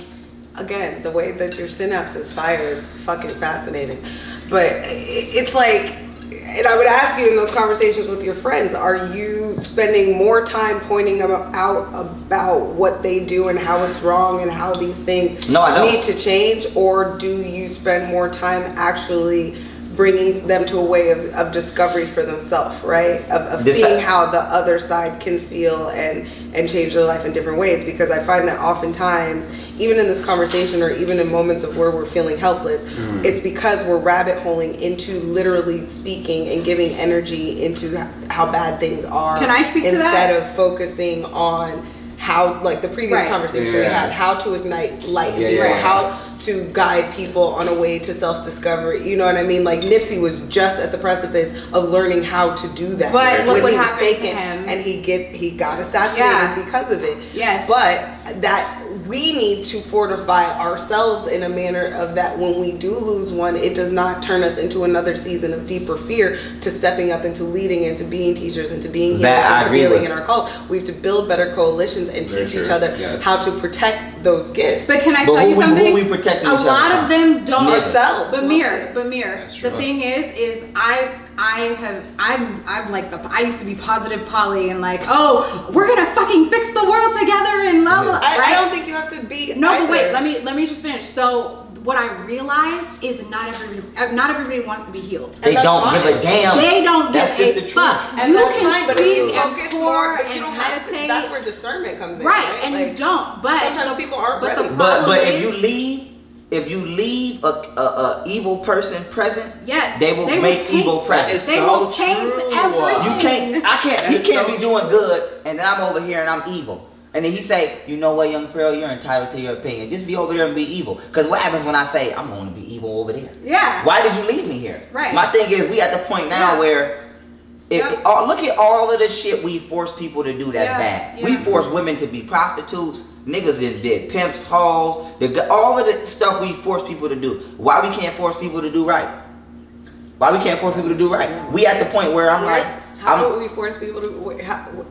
Again, the way that your synapses fire is fucking fascinating. But it's like, and I would ask you in those conversations with your friends, are you spending more time pointing them out about what they do and how it's wrong and how these things need to change? Or do you spend more time actually bringing them to a way of discovery for themselves, right? Of seeing how the other side can feel and change their life in different ways. Because I find that oftentimes, even in this conversation or even in moments of where we're feeling helpless, it's because we're rabbit holing into literally speaking and giving energy into how bad things are. Can I speak to that? Instead of focusing on how, like the previous conversation we had, how to ignite light, how to guide people on a way to self-discovery. You know what I mean? Like Nipsey was just at the precipice of learning how to do that. But look what happened to him. And he got assassinated because of it. Yes. But that we need to fortify ourselves in a manner of that when we do lose one, it does not turn us into another season of deeper fear to stepping up into leading, into being teachers, into being healers, into healing in our cult. We have to build better coalitions and teach each other how to protect those gifts. But can I tell you something? Who we protecting a lot of them don't. Ourselves. But Mir, the thing is I used to be positive Polly and like, oh, we're gonna fucking fix the world together and blah blah. I don't think you have to be. No, but wait, let me just finish. So what I realized is not everybody wants to be healed. They don't give a damn. They don't give a fuck. And you that's can fine, but if you focus more, but you don't meditate. have to. That's where discernment comes in, right? And like, you don't. But sometimes people aren't ready. But if you leave a evil person present, they will make evil present. They will taint everything. He can't be doing good, and then I'm over here and I'm evil. And then he say, you know what, young Pharaoh, you're entitled to your opinion. Just be over there and be evil. Because what happens when I say, I'm going to be evil over there? Yeah. Why did you leave me here? Right. My thing is, we at the point now where, look at all of the shit we force people to do that's bad. We force women to be prostitutes. Niggas did pimps, hoes. All of the stuff we force people to do. Why we can't force people to do right? Why we can't force people to do right? We at the point where I'm like, how do we force people to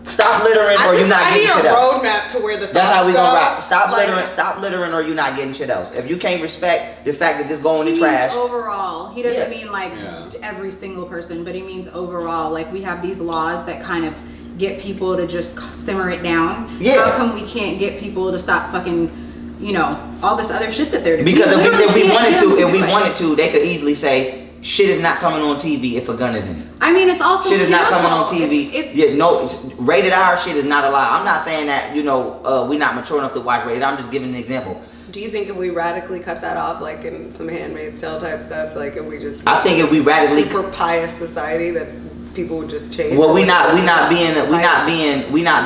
stop littering or you're not getting shit else? I need a roadmap to where the that's how we gonna rock. Stop littering or you're not getting shit else. If you can't respect the fact that this going in the trash. Overall, he doesn't mean like every single person, but he means overall. Like we have these laws that kind of get people to just simmer it down. Yeah. How come we can't get people to stop fucking, you know, all this other shit that they're doing? Because if we wanted to, they could easily say, shit is not coming on TV if a gun is in it. I mean, it's also shit is not coming on TV. It's rated R shit is not allowed. I'm not saying that, you know, we're not mature enough to watch rated R. I'm just giving an example. Do you think if we radically cut that off, like in some Handmaid's Tale type stuff, like if we just I think if we radically super pious society that people would just change? Well, we not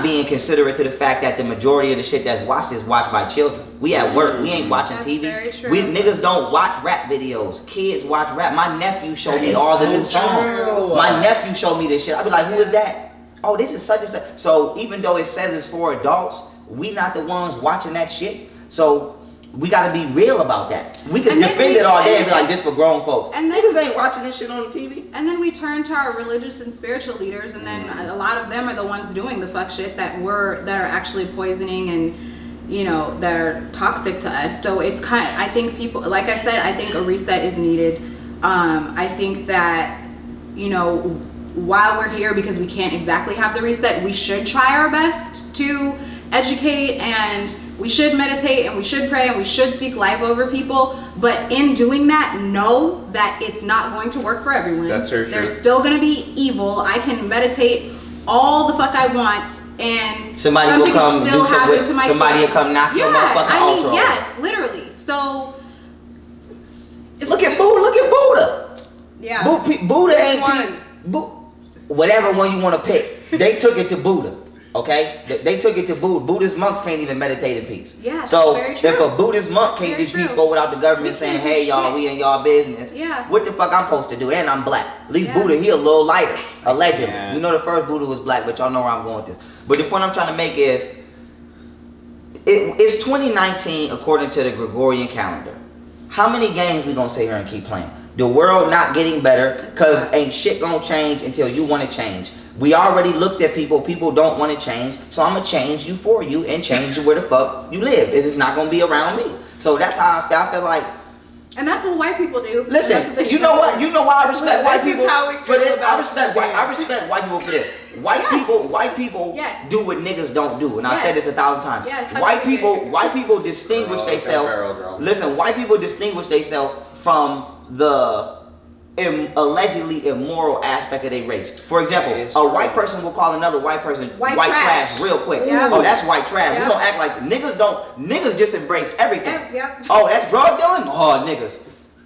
being considerate to the fact that the majority of the shit that's watched is watched by children. We at work, we ain't watching TV. Very true. We niggas don't watch rap videos. Kids watch rap. My nephew showed me all the new songs. My nephew showed me this shit. I be like, who is that? Oh, this is such and such. So even though it says it's for adults, we not the ones watching that shit. So we gotta be real about that. We can defend it all day and be like, this for grown folks. And niggas ain't watching this shit on the TV. And then we turn to our religious and spiritual leaders, and then a lot of them are the ones doing the fuck shit that are actually poisoning and, you know, that are toxic to us. So it's I think people, like I said, I think a reset is needed. I think that, you know, while we're here, because we can't exactly have the reset, we should try our best to educate, and we should meditate, and we should pray, and we should speak life over people. But in doing that, know that it's not going to work for everyone. That's very true. There's still going to be evil. I can meditate all the fuck I want, and somebody will come do something. Somebody will come knock your motherfucking altar over. Yes, literally. So look at Buddha. Look at Buddha. Yeah. Buddha ain't one. Whatever one you want to pick, they took it to Buddha. Okay, they took it to Buddha. Buddhist monks can't even meditate in peace. Yeah, so very true. If a Buddhist monk can't be peaceful without the government saying, "Hey y'all, we in y'all business," what the fuck I'm supposed to do? And I'm black. At least Buddha, he a little lighter, allegedly. Yeah. You know, the first Buddha was black, but y'all know where I'm going with this. But the point I'm trying to make is, it's 2019 according to the Gregorian calendar. How many games we gonna sit here and keep playing? The world not getting better, cause ain't shit gonna change until you want to change. We already looked at people don't want to change, so I'm gonna change you for you and change you where the fuck you live. It's not gonna be around me. So that's how I feel like. And that's what white people do. Listen, you know what? You know why I respect white people for this? I respect white people for this. White people do what niggas don't do, and I've said this 1,000 times. Yes, white people distinguish themselves. Listen, white people distinguish themselves from the allegedly immoral aspect of their race. For example, a white person will call another white person white trash real quick. Yep. Oh, that's white trash. Yep. We don't act like niggas just embrace everything. Yep. Oh, that's drug dealing? Oh, niggas.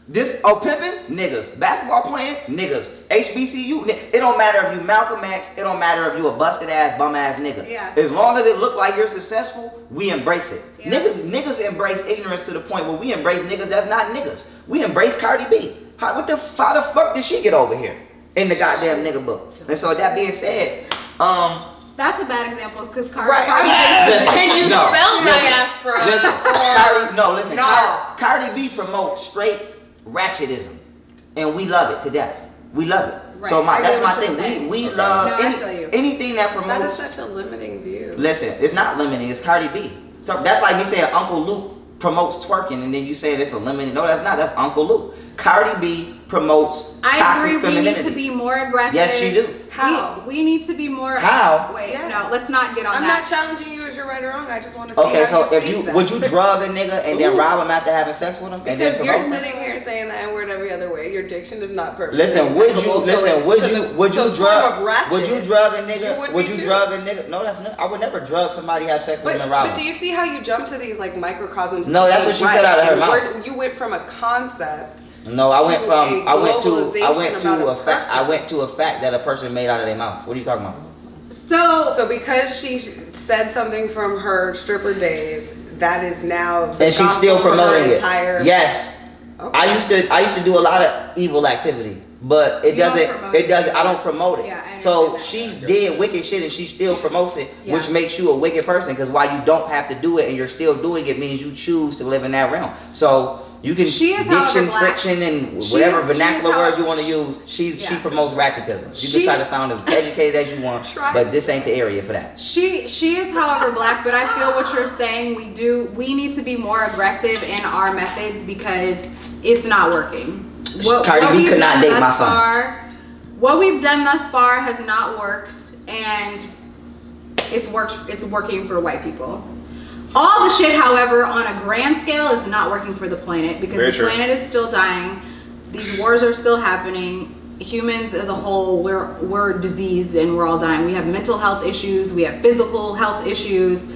This pimping? Niggas. Basketball playing? Niggas. HBCU? It don't matter if you Malcolm X, it don't matter if you a busted ass, bum ass nigga. Yeah. As long as it look like you're successful, we embrace it. Yeah. Niggas embrace ignorance to the point where we embrace niggas that's not niggas. We embrace Cardi B. How the fuck did she get over here in the goddamn nigga book? And so that being said, that's a bad example because Cardi. Can you spell diaspora? Listen, Cardi B promotes straight ratchetism, and we love it to death. We love it. Right. So that's my thing. We love anything that promotes. That is such a limiting view. Listen, it's not limiting. It's Cardi B. So that's like me saying Uncle Luke promotes twerking, and then you say it's a limiting. No, that's not. That's Uncle Luke. Cardi B promotes toxic femininity. We need to be more aggressive. Yes, she do. How? We need to be more. How? Wait, no, let's not get on I'm that. not challenging you as you're right or wrong. I just want to see. Okay, so if you would you drug a nigga and then rob him after having sex with him? Because you're sitting here saying the N word every other way. Your diction is not perfect. Listen, would you drug a nigga? Would you drug a nigga? No, that's not. I would never drug somebody, have sex with him and rob him. But do you see how you jump to these like microcosms? No, that's what she said out of her mouth. You went from a concept. No, I went to a fact that a person made out of their mouth. What are you talking about? So because she said something from her stripper days, that is now and she's still promoting it. Yes. Okay. I used to do a lot of evil activity, but it doesn't. I don't promote it. Yeah, so she did wicked shit and she still promotes it, which makes you a wicked person. Because while you don't have to do it and you're still doing it, means you choose to live in that realm. So. You can diction, friction, and whatever vernacular words you want to use. She promotes ratchetism. You can try to sound as educated as you want, but this ain't the area for that. She is, however, black. But I feel what you're saying. We need to be more aggressive in our methods because it's not working. Cardi B could not date my son. What we've done thus far has not worked, and it's working for white people. All the shit, however, on a grand scale is not working for the planet because the planet is still dying. these wars are still happening. Humans as a whole, we're diseased and we're all dying. We have mental health issues, we have physical health issues.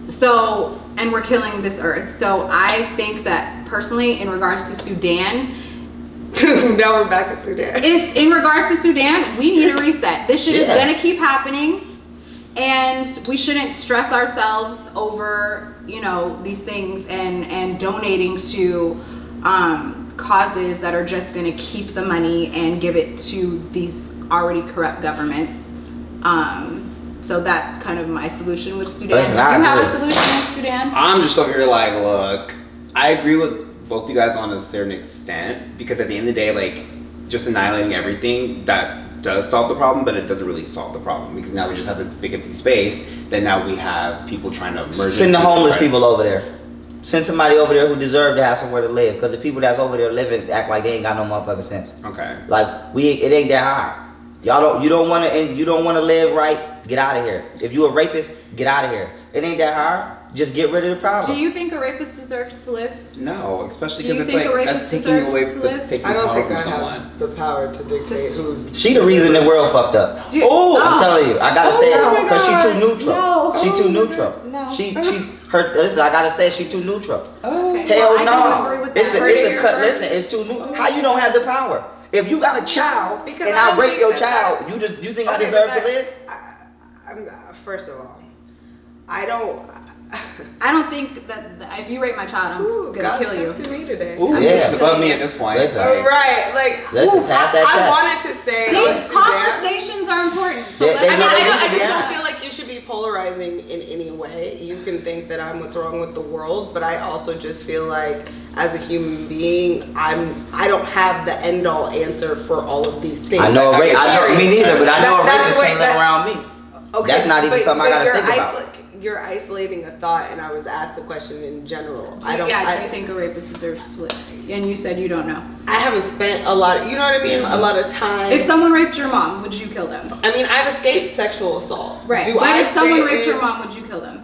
So, and we're killing this earth. So I think that personally, in regards to Sudan, now we're back at Sudan. It's in regards to Sudan, we need a reset. This shit is gonna keep happening, and we shouldn't stress ourselves over, you know, these things and donating to causes that are just gonna keep the money and give it to these already corrupt governments. So that's kind of my solution with Sudan. Listen, do you have a solution with Sudan? I'm just over here like, look, I agree with both you guys on a certain extent, because at the end of the day, like, just annihilating everything, that does solve the problem, but it doesn't really solve the problem, because now we just have this big empty space, then now we have people trying to merge. Send the homeless people over there. Send somebody over there who deserve to have somewhere to live, because the people that's over there living act like they ain't got no motherfucking sense. Okay. Like, it ain't that hard. You don't want to live right, get out of here. If you a rapist, get out of here. It ain't that hard. Just get rid of the problem. Do you think a rapist deserves to live? No, especially Do you because it's think a like rapist that's taking away, deserves to live? that's taking I don't power think from I someone. have the power to dictate who's. She the reason the world fucked up. I'm telling you, I gotta say it because she too neutral. No. She too neutral. No. Listen, I gotta say she too neutral. Okay. Hell I no. don't agree with It's that. a cut. Listen, it's too new. How you don't have the power? If you got a child Because and I I don't rape think your that child, you think I deserve to live? First of all, I don't. I don't think that if you rape my child, I'm gonna God kill you. tested me today. Ooh, Yeah. it's above me at this point. Listen. Like, Right, like Listen, pass that I test. wanted to say These Sudan. conversations are important. So They- let's- they I really just Yeah. don't feel like you should be polarizing in any way. You can think that I'm what's wrong with the world, but I also just feel like as a human being, I don't have the end all answer for all of these things. I know, me neither, but I know a rapist wait, can live around me. Okay, That's not even something I gotta think about. You're isolating a thought, and I was asked a question in general. do you think a rapist deserves to live? And you said you don't know. I haven't spent a lot of, you know what I mean? A lot of time. If someone raped your mom, would you kill them? I mean, I've escaped sexual assault. Right. Do but I if someone sit raped in- your mom, would you kill them?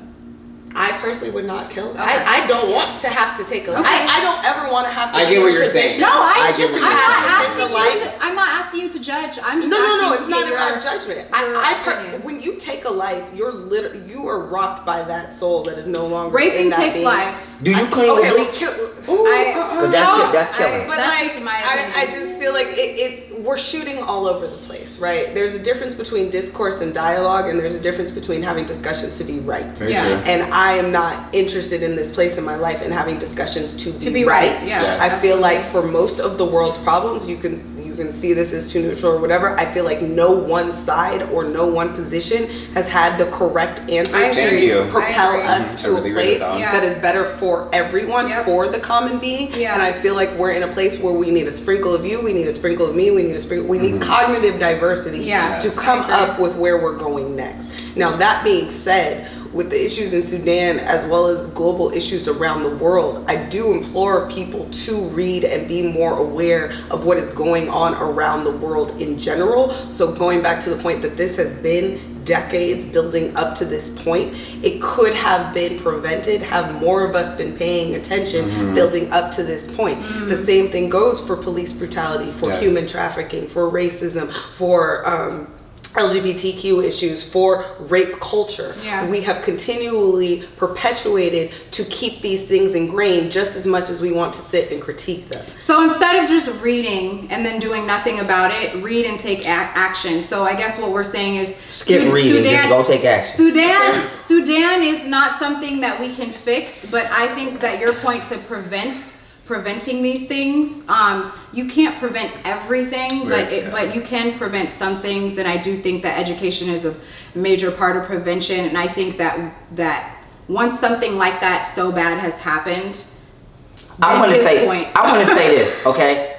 I personally would not kill them. Okay. I don't want to have to take a life. Okay. I don't ever want to have to I be get in what a you're saying. position. No, I I'm get not what you're saying. I'm not asking you to judge. I'm just No, asking it's to not get about your- judgment. your opinion. When you take a life, you are rocked by that soul that is no longer in Raping that takes being. lives. Do you clean with bleach? Because that's killing. But That's like, just my I opinion. just feel like we're shooting all over the place, right? There's a difference between discourse and dialogue, and there's a difference between having discussions to be right. Very Yeah. true. And I am not interested in this place in my life and having discussions to be right. Yeah. Yes. I feel like for most of the world's problems, you can see this as too neutral or whatever. I feel like no one side or no one position has had the correct answer I to agree. Thank you. propel I agree. us I to really a agree place with that. Yeah. that is better for everyone, Yep. for the common being. Yeah. And I feel like we're in a place where we need a sprinkle of you, we need a sprinkle of me, we need cognitive diversity Yeah. to Yes. come I agree. up with where we're going next. Now, that being said, with the issues in Sudan as well as global issues around the world, I do implore people to read and be more aware of what is going on around the world in general. So going back to the point that this has been decades building up to this point, it could have been prevented, have more of us been paying attention building up to this point. The same thing goes for police brutality, for Yes. human trafficking, for racism, for LGBTQ issues, for rape culture. Yeah. We have continually perpetuated to keep these things ingrained just as much as we want to sit and critique them. So instead of just reading and then doing nothing about it, read and take action. So I guess what we're saying is Skip reading, just go take action. Sudan is not something that we can fix, but I think that your point to preventing these things, you can't prevent everything, but you can prevent some things, and I do think that education is a major part of prevention. And I think that once something like that so bad has happened, I want to say this, okay?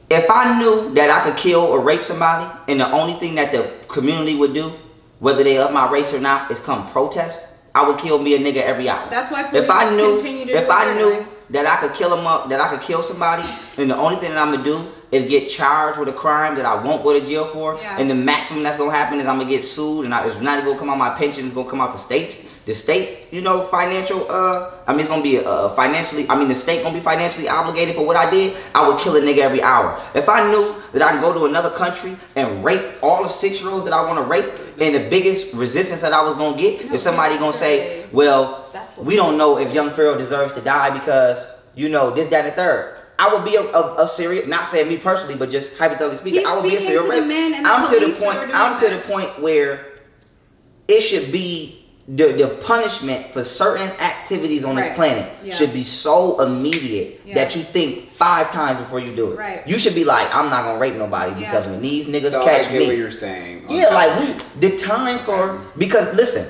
If I knew that I could kill or rape somebody, and the only thing that the community would do, whether they of my race or not, is come protest, I would kill me a nigga every hour. That's why police if I knew continue to do that I could kill that I could kill somebody, and the only thing that I'm gonna do is get charged with a crime that I won't go to jail for, Yeah. and the maximum that's gonna happen is I'm gonna get sued, and it's not even gonna come out my pension, it's gonna come out the state's the state, you know, financial, I mean, it's gonna be financially, I mean, the state gonna be financially obligated for what I did, I would kill a nigga every hour. If I knew that I could go to another country and rape all the 6-year-olds that I want to rape, and the biggest resistance that I was gonna get is somebody gonna say, well, we don't know if young Pharaoh deserves to die because, you know, this, that, and the third. I would be a serial, not saying me personally, but just hypothetically speaking, I would be a serial rapist. I'm to the point where it should be the punishment for certain activities on this planet should be so immediate that you think 5 times before you do it. Right. You should be like, I'm not gonna rape nobody because when these niggas catch I get me. what you're saying. Yeah, like the time for, because listen,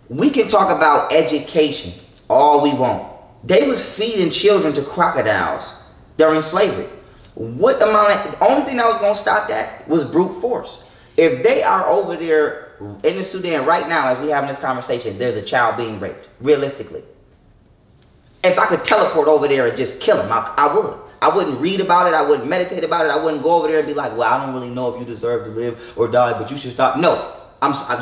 we can talk about education all we want. They was feeding children to crocodiles during slavery. What amount of, the only thing that was gonna stop that was brute force. If they are over there in the Sudan right now as we having this conversation, there's a child being raped, realistically. If I could teleport over there and just kill him, I would. I wouldn't read about it, I wouldn't meditate about it, I wouldn't go over there and be like, well, I don't really know if you deserve to live or die, but you should stop. No,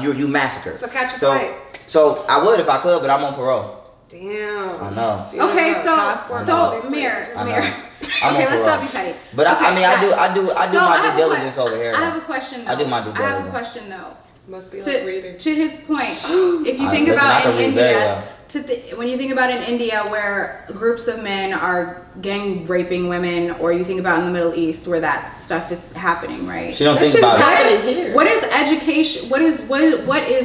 you massacred. So catch a fight. So I would if I could, but I'm on parole. Damn. I know. Okay, so Mir. Okay, let's not be petty. But okay, I mean, I do my due diligence over here. I have a question though. I do my due diligence. I have a question though. Must be like reading. To his point, if you think about in India, when you think about in India where groups of men are gang raping women, or you think about in the Middle East where that stuff is happening, right? She don't think about it. What is education? What is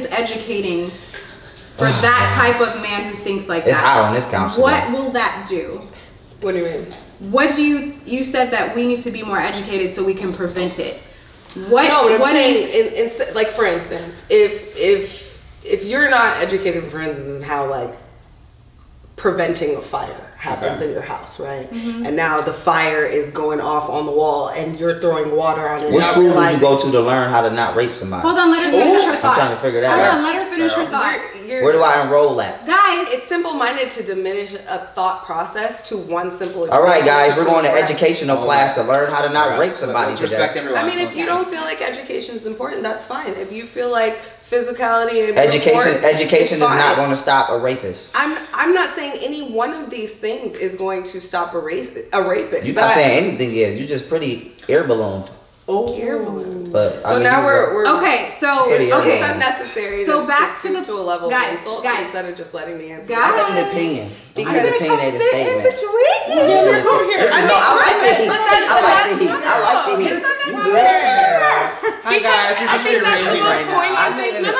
educating for that type of man who thinks like that? It's hot on this couch. What will that do? What do you mean? What do you said that we need to be more educated so we can prevent it. What? No, but what I'm saying, like for instance, if you're not educated, for instance, in how like preventing a fire happens in your house, right? And now the fire is going off on the wall, and you're throwing water on it. What school do you go to learn how to not rape somebody? Hold on, let her finish her thought. I'm trying to figure that out. Hold on, let her finish her thought. Where do I enroll at? Guys, it's simple-minded to diminish a thought process to one simple example. All right, guys, we're going to educational class to learn how to not rape somebody today. Everyone. I mean, if you don't feel like education is important, that's fine. If you feel like physicality and education is not going to stop a rapist. I'm not saying any one of these things is going to stop a rapist. You're not saying anything is. You're just pretty air ballooned. Oh, air balloon. But so I mean, now we're okay. So it's unnecessary. So back to a level of insult instead of just letting me answer. I have an opinion. Because I'm gonna come sit in between. Yeah, come here. I like the heat. I like the heat. Hi guys, I think that's the most poignant thing. No,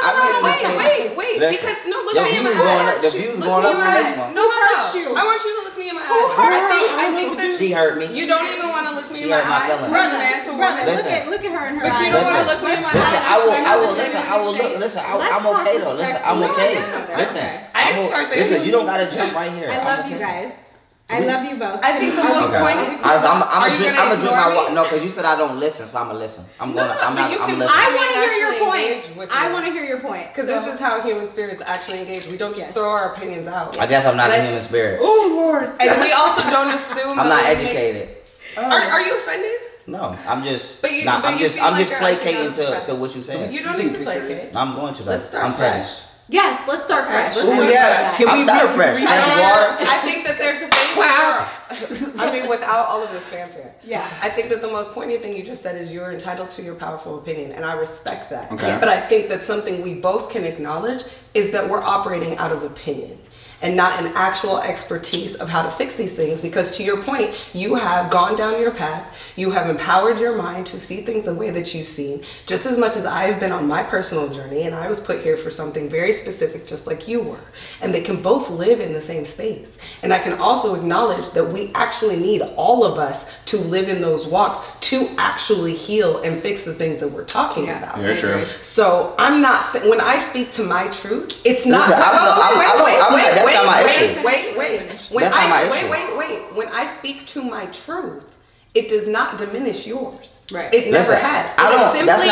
wait. Because look at me in my eye. The view's going up on this one. No, I want you to look me in my eye. I think that she hurt me. You don't even want to look me in my eye. Look at her in her But you don't want to look me in my eye. Listen, I'm okay though. Listen, I'm okay. Listen, I didn't start this. Listen, you don't gotta jump right here. I love you guys. I love you both. I think the most poignant. I'm gonna drink my water. No, because you said I don't listen, so I'm gonna listen. I'm listening. I want to hear your point. I want to hear your point. Because this is how human spirits actually engage. We don't just throw our opinions out. I guess I'm not a human spirit. Oh Lord. And we also don't assume. I'm not educated. Are you offended? No, I'm just. I'm just placating to what you said. You don't need to placate. I'm going to. Let's start fresh. Yes, let's start fresh. Oh yeah, can we start fresh? Water. I think that there's space. I mean, without all of this fanfare. Yeah. I think that the most poignant thing you just said is you're entitled to your powerful opinion, and I respect that. Okay. But I think that something we both can acknowledge is that we're operating out of opinion and not an actual expertise of how to fix these things, because to your point, you have gone down your path, you have empowered your mind to see things the way that you've seen, just as much as I've been on my personal journey, and I was put here for something very specific, just like you were, and they can both live in the same space. And I can also acknowledge that we actually need all of us to live in those walks to actually heal and fix the things that we're talking about. Yeah, true. So I'm not, when I speak to my truth, it's not, That's not my issue. Wait. When I speak to my truth, it does not diminish yours. Right. It never has. I don't. That's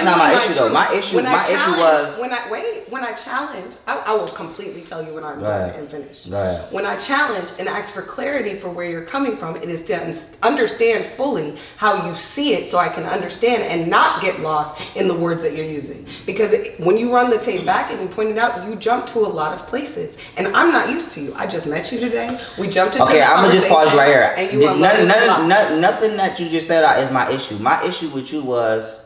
not my issue though. My issue was when I challenge. I will completely tell you when I'm done and finish. Right. When I challenge and ask for clarity for where you're coming from, it is to understand fully how you see it, so I can understand and not get lost in the words that you're using. Because when you run the tape back and you pointed out, you jump to a lot of places, and I'm not used to you. I just met you today. We jumped into. Okay, I'm gonna just pause right here. And you nothing that you just said is my issue. My issue with you was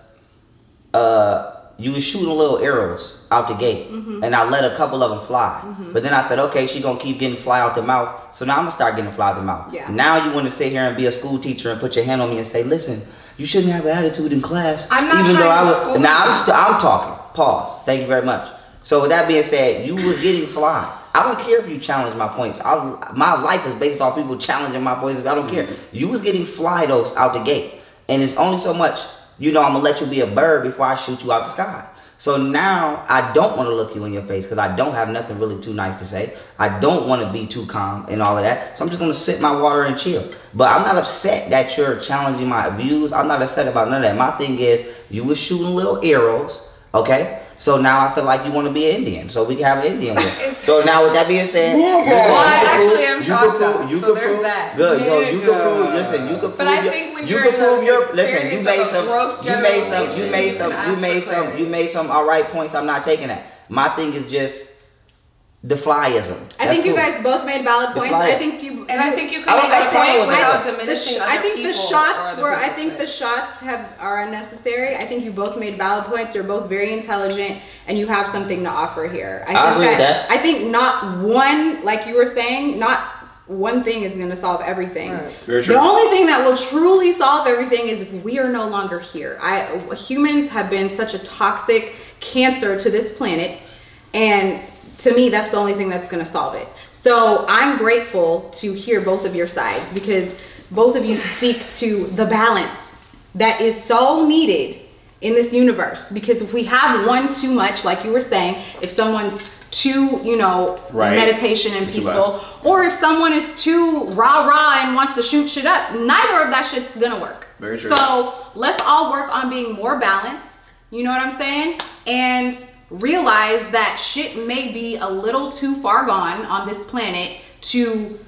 you was shooting little arrows out the gate, and I let a couple of them fly. But then I said, okay, she gonna keep getting fly out the mouth, so now I'm gonna start getting fly out the mouth. Yeah. Now you want to sit here and be a school teacher and put your hand on me and say, listen, you shouldn't have an attitude in class. I'm not even though I was. Now I'm talking. Pause. Thank you very much. So with that being said, you was getting fly. I don't care if you challenge my points. My life is based off people challenging my points. I don't care. You was getting fly those out the gate. And it's only so much, I'm going to let you be a bird before I shoot you out the sky. So now I don't want to look you in your face because I don't have nothing really too nice to say. I don't want to be too calm and all of that. So I'm just going to sip my water and chill. But I'm not upset that you're challenging my views. I'm not upset about none of that. My thing is you were shooting little arrows, okay? So now I feel like you want to be an Indian, so we can have an Indian one. So now with that being said, well, I actually am shocked. So there's that. Good. So you can prove. Listen, you can prove. But I think when you you're can prove in your. the Listen, you made some. You made some all right points. I'm not taking that. My thing is just the flyism. I think you guys both made valid points. I think you can make a point without diminishing other I think people the shots were. I think the shots are unnecessary. I think you both made valid points. You're both very intelligent, and you have something to offer here. I agree with that. I think not one, like you were saying, not one thing is going to solve everything. Right. Very true. The only thing that will truly solve everything is if we are no longer here. Humans have been such a toxic cancer to this planet, and to me, that's the only thing that's going to solve it. So I'm grateful to hear both of your sides because both of you speak to the balance that is so needed in this universe. Because if we have one too much, like you were saying, if someone's too, meditation and peaceful, or if someone is too rah-rah and wants to shoot shit up, neither of that shit's going to work. Very true. So let's all work on being more balanced. You know what I'm saying? And realize that shit may be a little too far gone on this planet to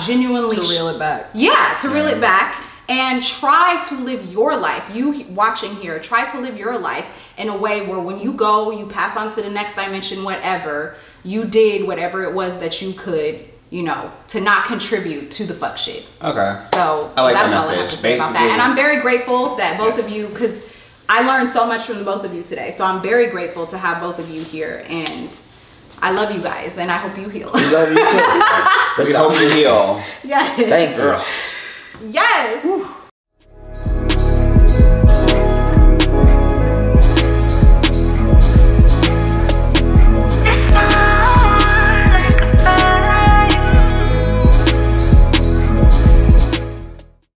genuinely reel it back. Yeah, to reel it back and try to live your life. You watching here, try to live your life in a way where when you go, you pass on to the next dimension, whatever, you did whatever it was that you could, to not contribute to the fuck shit. Okay. So I like that's that all I have message. to say about that. And I'm very grateful that both of you, because I learned so much from the both of you today. So I'm very grateful to have both of you here. And I love you guys. And I hope you heal. We love you too. We hope you heal. Yes. Thank you. Yes.